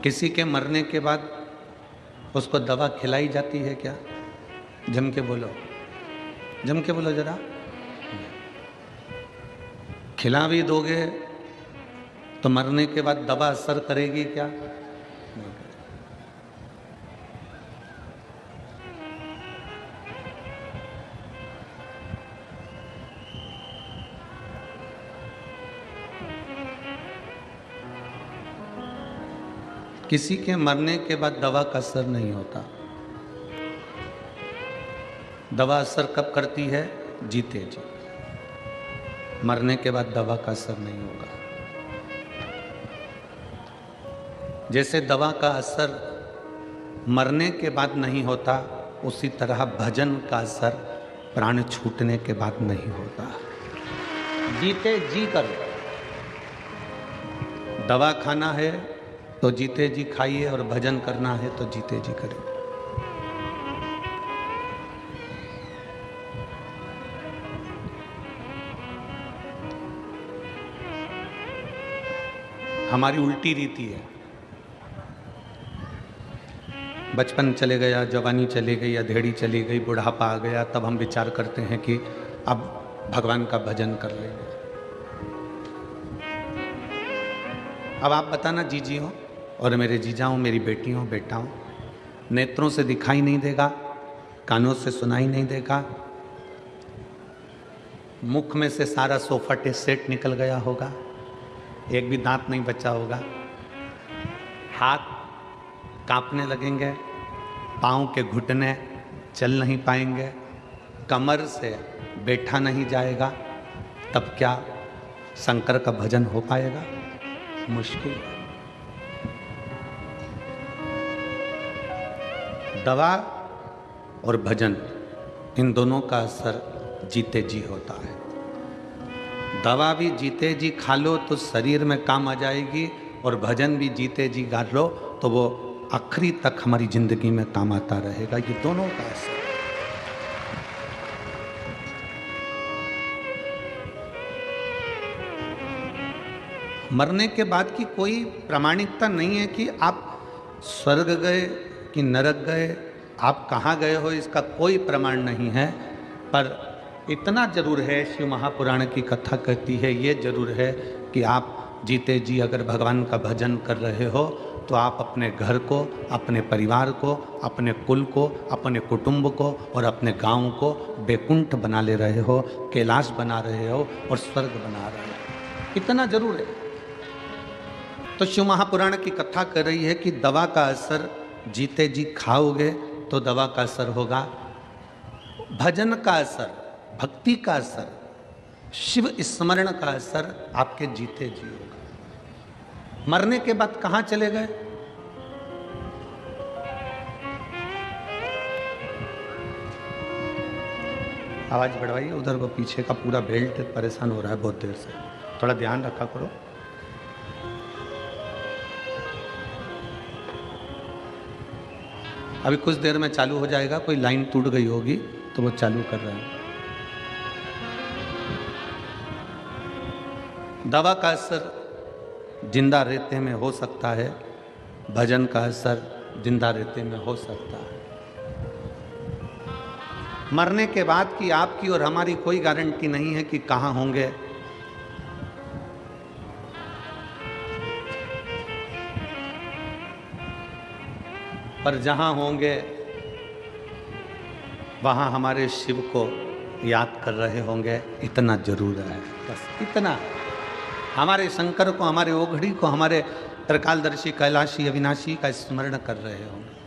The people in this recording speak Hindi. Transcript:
किसी के मरने के बाद उसको दवा खिलाई जाती है क्या? जम के बोलो, जम के बोलो जरा। खिला भी दोगे तो मरने के बाद दवा असर करेगी क्या? नहीं करेगी। किसी के मरने के बाद दवा का असर नहीं होता। दवा असर कब करती है? जीते जी। मरने के बाद दवा का असर नहीं होगा। जैसे दवा का असर मरने के बाद नहीं होता, उसी तरह भजन का असर प्राण छूटने के बाद नहीं होता। जीते जी करो। दवा खाना है तो जीते जी खाइए, और भजन करना है तो जीते जी करिए। हमारी उल्टी रीति है। बचपन चले गया, जवानी चली गई, अधेड़ी चली गई, बुढ़ापा आ गया, तब हम विचार करते हैं कि अब भगवान का भजन कर लेंगे। अब आप बताना जीजी हो और मेरे जीजा हो, मेरी बेटी हो, बेटा हो, नेत्रों से दिखाई नहीं देगा, कानों से सुनाई नहीं देगा, मुख में से सारा सोफा सेट निकल गया होगा, एक भी दांत नहीं बचा होगा, हाथ कांपने लगेंगे, पाँव के घुटने चल नहीं पाएंगे, कमर से बैठा नहीं जाएगा, तब क्या शंकर का भजन हो पाएगा? मुश्किल है। दवा और भजन, इन दोनों का असर जीते जी होता है। दवा भी जीते जी खा लो तो शरीर में काम आ जाएगी, और भजन भी जीते जी गा लो तो वो आखिरी तक हमारी जिंदगी में काम आता रहेगा। ये दोनों का असर। मरने के बाद की कोई प्रामाणिकता नहीं है कि आप स्वर्ग गए कि नरक गए, आप कहाँ गए हो, इसका कोई प्रमाण नहीं है। पर इतना जरूर है, शिव महापुराण की कथा कहती है, ये जरूर है कि आप जीते जी अगर भगवान का भजन कर रहे हो तो आप अपने घर को, अपने परिवार को, अपने कुल को, अपने कुटुंब को और अपने गांव को बैकुंठ बना ले रहे हो, कैलाश बना रहे हो और स्वर्ग बना रहे हो। इतना जरूर है। तो शिव महापुराण की कथा कर रही है कि दवा का असर जीते जी खाओगे तो दवा का असर होगा, भजन का असर, भक्ति का असर, शिव स्मरण का असर आपके जीते जी होगा। मरने के बाद कहां चले गए? आवाज बढ़वाइए, उधर वो पीछे का पूरा बेल्ट परेशान हो रहा है बहुत देर से, थोड़ा ध्यान रखा करो। अभी कुछ देर में चालू हो जाएगा, कोई लाइन टूट गई होगी तो वो चालू कर रहे हैं। दवा का असर जिंदा रहते में हो सकता है, भजन का असर जिंदा रहते में हो सकता है। मरने के बाद की आपकी और हमारी कोई गारंटी नहीं है कि कहां होंगे। पर जहां होंगे वहां हमारे शिव को याद कर रहे होंगे, इतना जरूर है। बस इतना, हमारे शंकर को, हमारे ओघड़ी को, हमारे त्रिकालदर्शी कैलाशी अविनाशी का स्मरण कर रहे होंगे।